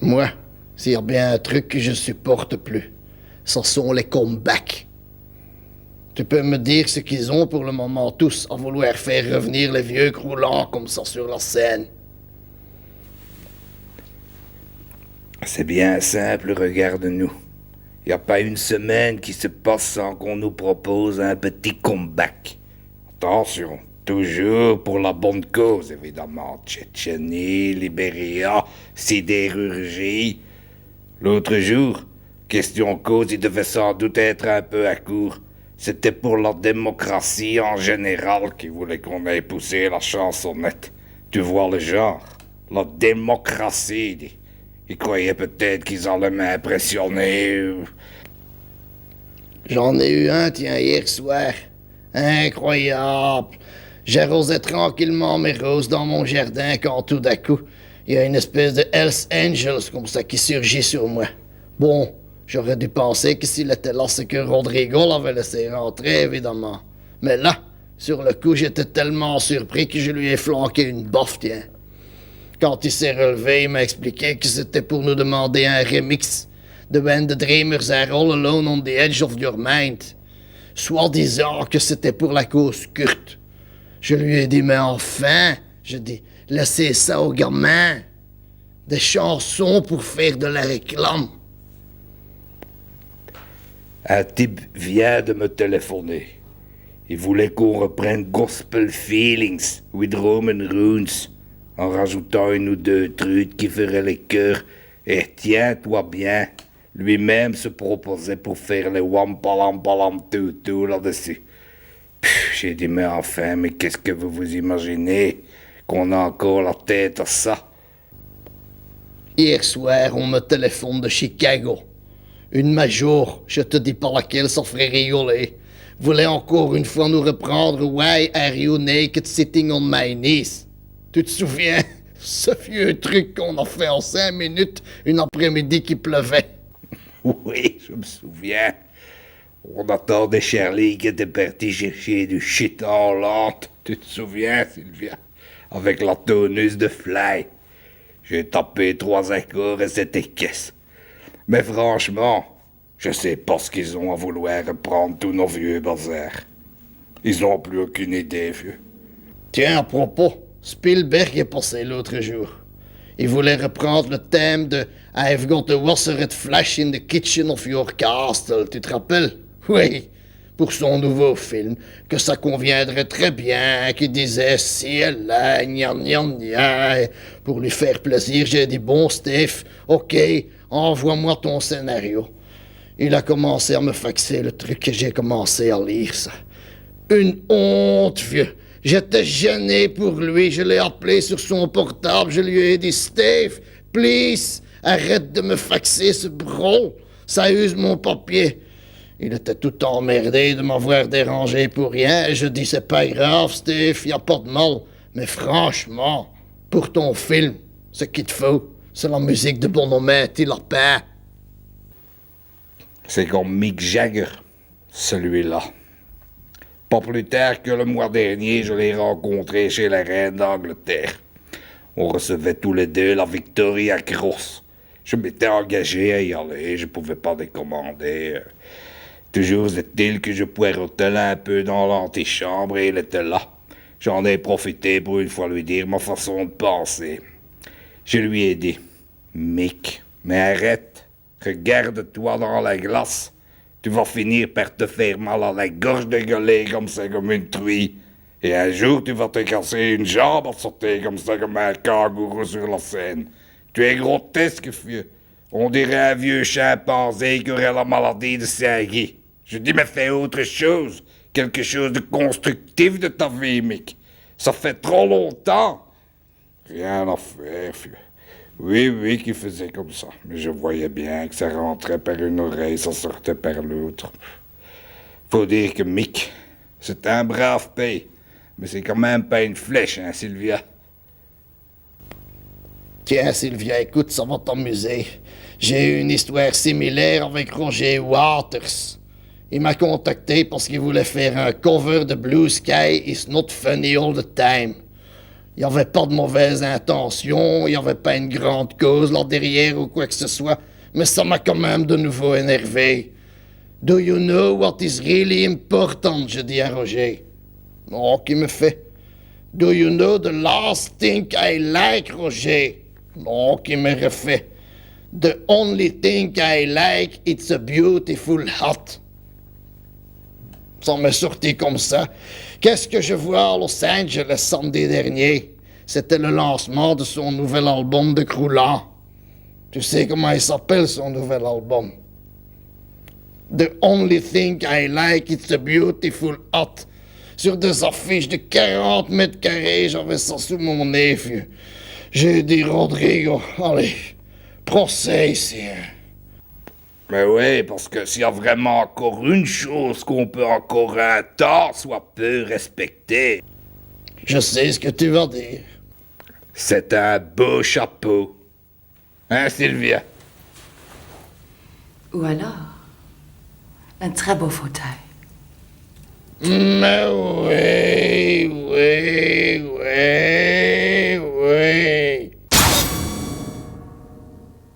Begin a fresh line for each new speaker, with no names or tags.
Moi, s'il y a bien un truc que je supporte plus, ce sont les comebacks. Tu peux me dire ce qu'ils ont pour le moment tous à vouloir faire revenir les vieux croulants comme ça sur la scène.
C'est bien simple, regarde-nous. Il n'y a pas une semaine qui se passe sans qu'on nous propose un petit comeback. Attention, toujours pour la bonne cause, évidemment. Tchétchénie, Libéria, sidérurgie. L'autre jour, question cause, il devait sans doute être un peu à court. C'était pour la démocratie en général qui voulait qu'on ait poussé la chansonnette. Tu vois le genre, la démocratie. Ils croyaient peut-être qu'ils allaient m'impressionner.
J'en ai eu un, tiens, hier soir. Incroyable. J'arrosais tranquillement mes roses dans mon jardin quand tout d'un coup, il y a une espèce de Hells Angels comme ça qui surgit sur moi. Bon, j'aurais dû penser que s'il était là, c'est que Rodrigo l'avait laissé rentrer, évidemment. Mais là, sur le coup, j'étais tellement surpris que je lui ai flanqué une boffe, tiens. Quand il s'est relevé, il m'a expliqué que c'était pour nous demander un remix de When the Dreamers Are All Alone on the Edge of Your Mind. Soit disant que c'était pour la cause Kurt. Je lui ai dit, mais enfin, je dis, laissez ça aux gamins. Des chansons pour faire de la réclame.
Un type vient de me téléphoner. Il voulait qu'on reprenne Gospel Feelings with Roman Runes, en rajoutant une ou deux trucs qui feraient les chœurs. Et tiens-toi bien, lui-même se proposait pour faire les Wampalam Palam Tutu là-dessus. J'ai dit, mais enfin, mais qu'est-ce que vous vous imaginez? Qu'on a encore la tête à ça?
Hier soir, on me téléphone de Chicago. Une major, je te dis pas laquelle, ça ferait rigoler, voulait encore une fois nous reprendre Why are you naked sitting on my knees? Tu te souviens? Ce vieux truc qu'on a fait en 5 minutes, une après-midi qui pleuvait.
Oui, je me souviens. On attendait Shirley qui était partie chercher du shit en lente. Tu te souviens, Sylvia? Avec la tonus de Fly. J'ai tapé 3 accords et c'était caisse. Mais franchement, je sais pas ce qu'ils ont à vouloir reprendre tous nos vieux bazars. Ils ont plus aucune idée, vieux.
Tiens, à propos, Spielberg est passé l'autre jour. Il voulait reprendre le thème de I've got a wassered flash in the kitchen of your castle, tu te rappelles? Oui, pour son nouveau film, que ça conviendrait très bien, qu'il disait si elle là, gna gna gna. Pour lui faire plaisir, j'ai dit bon Steve, ok, envoie-moi ton scénario. Il a commencé à me faxer le truc et j'ai commencé à lire ça. Une honte, vieux. J'étais gêné pour lui, je l'ai appelé sur son portable, je lui ai dit « Steve, please, arrête de me faxer ce bro, ça use mon papier. » Il était tout emmerdé de m'avoir dérangé pour rien, et je dis « C'est pas grave, Steve, y a pas de mal, mais franchement, pour ton film, ce qu'il te faut, c'est la musique de Bonometti Lapin. »
C'est comme Mick Jagger, celui-là. Pas plus tard que le mois dernier, je l'ai rencontré chez la reine d'Angleterre. On recevait tous les deux la Victoria Cross. Je m'étais engagé à y aller, je pouvais pas décommander. Toujours est-il que je poireautais un peu dans l'antichambre et il était là. J'en ai profité pour une fois lui dire ma façon de penser. Je lui ai dit, Mick, mais arrête, regarde-toi dans la glace. Tu vas finir par te faire mal à la gorge de gueuler comme ça, comme une truie. Et un jour, tu vas te casser une jambe à sauter comme ça, comme un kangourou sur la scène. Tu es grotesque, vieux. On dirait un vieux chimpanzé qui aurait la maladie de Saint-Guy. Je dis, mais fais autre chose. Quelque chose de constructif de ta vie, Mick. Ça fait trop longtemps. Rien à faire, vieux. Oui, qu'il faisait comme ça. Mais je voyais bien que ça rentrait par une oreille, ça sortait par l'autre. Faut dire que Mick, c'est un brave pays. Mais c'est quand même pas une flèche, hein, Sylvia?
Tiens, Sylvia, écoute, ça va t'amuser. J'ai eu une histoire similaire avec Roger Waters. Il m'a contacté parce qu'il voulait faire un cover de Blue Sky Is Not Funny All the Time. Il n'y avait pas de mauvaises intentions, il n'y avait pas une grande cause là derrière ou quoi que ce soit, mais ça m'a quand même de nouveau énervé. Do you know what is really important? Je dis à Roger. Oh, qui me fait. Do you know the last thing I like, Roger? Oh, qui me refait. The only thing I like, it's a beautiful hat. Ça m'est sorti comme ça. Qu'est-ce que je vois à Los Angeles samedi dernier? C'était le lancement de son nouvel album de Croula. Tu sais comment il s'appelle son nouvel album? The only thing I like, it's a beautiful hat. Sur des affiches de 40 mètres carrés, j'avais ça sous mon nez, vieux. J'ai dit, Rodrigo, allez, procès ici.
Mais oui, parce que s'il y a vraiment encore une chose qu'on peut encore un temps soit peu respecter,
Je sais ce que tu vas dire.
c'est un beau chapeau. Hein, Sylvia?
Ou alors, un très beau fauteuil.
Mais oui, oui,